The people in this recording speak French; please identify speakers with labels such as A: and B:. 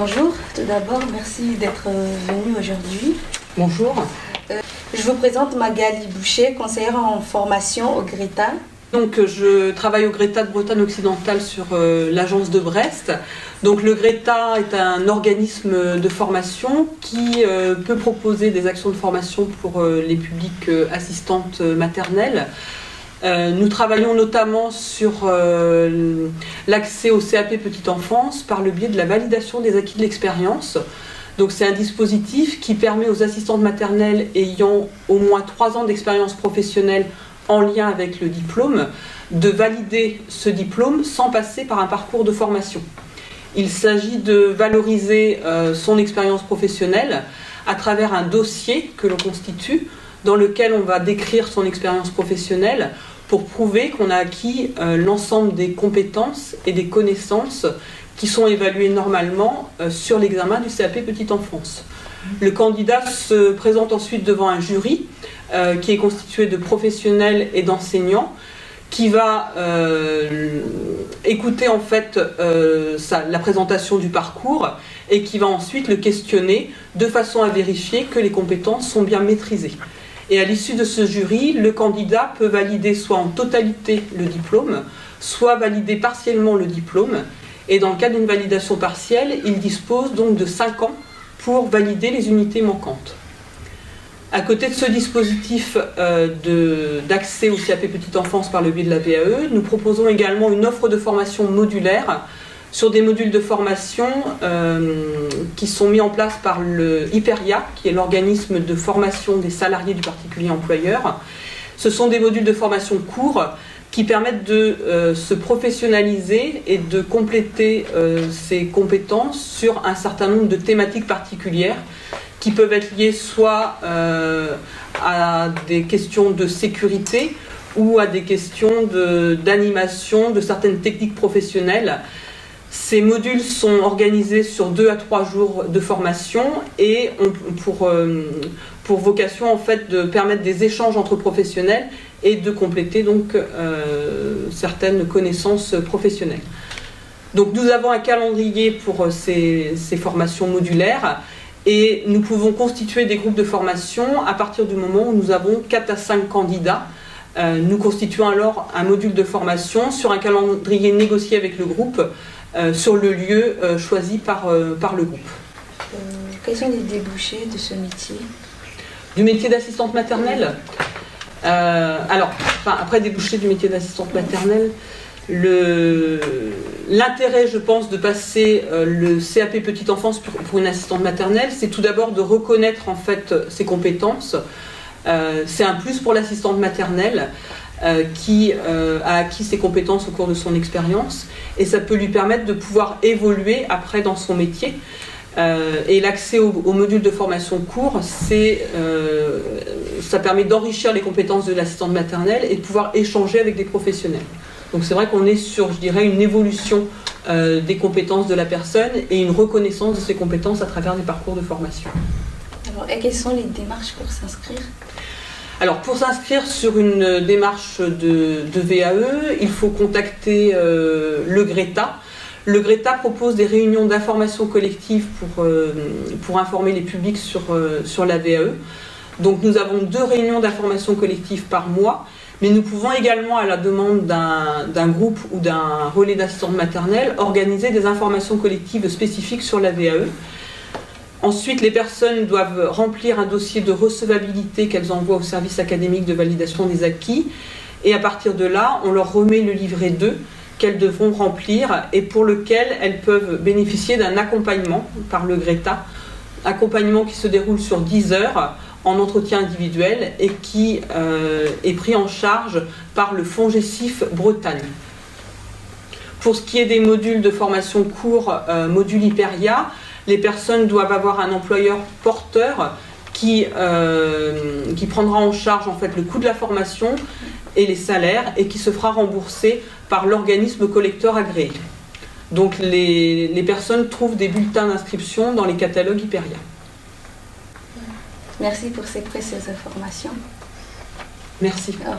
A: Bonjour, tout d'abord, merci d'être venu aujourd'hui.
B: Bonjour.
A: Je vous présente Magali Boucher, conseillère en formation au GRETA.
B: Donc, je travaille au GRETA de Bretagne occidentale sur l'agence de Brest. Donc, le GRETA est un organisme de formation qui peut proposer des actions de formation pour les publics assistantes maternelles. Nous travaillons notamment sur l'accès au CAP Petite Enfance par le biais de la validation des acquis de l'expérience. Donc c'est un dispositif qui permet aux assistantes maternelles ayant au moins 3 ans d'expérience professionnelle en lien avec le diplôme de valider ce diplôme sans passer par un parcours de formation. Il s'agit de valoriser son expérience professionnelle à travers un dossier que l'on constitue dans lequel on va décrire son expérience professionnelle pour prouver qu'on a acquis l'ensemble des compétences et des connaissances qui sont évaluées normalement sur l'examen du CAP Petite Enfance. Le candidat se présente ensuite devant un jury qui est constitué de professionnels et d'enseignants qui va écouter en fait la présentation du parcours et qui va ensuite le questionner de façon à vérifier que les compétences sont bien maîtrisées. Et à l'issue de ce jury, le candidat peut valider soit en totalité le diplôme, soit valider partiellement le diplôme. Et dans le cas d'une validation partielle, il dispose donc de 5 ans pour valider les unités manquantes. À côté de ce dispositif d'accès au CAP Petite Enfance par le biais de la VAE, nous proposons également une offre de formation modulaire sur des modules de formation qui sont mis en place par le IPERIA, qui est l'organisme de formation des salariés du particulier employeur. Ce sont des modules de formation courts qui permettent de se professionnaliser et de compléter ses compétences sur un certain nombre de thématiques particulières qui peuvent être liées soit à des questions de sécurité ou à des questions d'animation de certaines techniques professionnelles. Ces modules sont organisés sur 2 à 3 jours de formation et ont pour vocation en fait de permettre des échanges entre professionnels et de compléter donc certaines connaissances professionnelles. Donc nous avons un calendrier pour ces formations modulaires et nous pouvons constituer des groupes de formation à partir du moment où nous avons 4 à 5 candidats. Nous constituons alors un module de formation sur un calendrier négocié avec le groupe sur le lieu choisi par le groupe.
A: Quels sont les débouchés de ce métier?
B: Du métier d'assistante maternelle après débouchés du métier d'assistante maternelle, l'intérêt, je pense, de passer le CAP Petite Enfance pour une assistante maternelle, c'est tout d'abord de reconnaître en fait ses compétences. C'est un plus pour l'assistante maternelle qui a acquis ses compétences au cours de son expérience et ça peut lui permettre de pouvoir évoluer après dans son métier. Et l'accès au module de formation court, ça permet d'enrichir les compétences de l'assistante maternelle et de pouvoir échanger avec des professionnels. Donc c'est vrai qu'on est sur, je dirais, une évolution des compétences de la personne et une reconnaissance de ses compétences à travers des parcours de formation.
A: Alors, et quelles sont les démarches pour s'inscrire?
B: Alors pour s'inscrire sur une démarche de VAE, il faut contacter le GRETA. Le GRETA propose des réunions d'information collective pour informer les publics sur la VAE. Donc nous avons 2 réunions d'information collective par mois, mais nous pouvons également, à la demande d'un groupe ou d'un relais d'assistante maternelle, organiser des informations collectives spécifiques sur la VAE. Ensuite, les personnes doivent remplir un dossier de recevabilité qu'elles envoient au service académique de validation des acquis. Et à partir de là, on leur remet le livret 2 qu'elles devront remplir et pour lequel elles peuvent bénéficier d'un accompagnement par le GRETA. Accompagnement qui se déroule sur 10 heures en entretien individuel et qui est pris en charge par le FONGECIF Bretagne. Pour ce qui est des modules de formation court, module IPERIA, les personnes doivent avoir un employeur porteur qui prendra en charge en fait le coût de la formation et les salaires et qui se fera rembourser par l'organisme collecteur agréé. Donc les personnes trouvent des bulletins d'inscription dans les catalogues IPERIA.
A: Merci pour ces précieuses informations.
B: Merci.
A: Au revoir.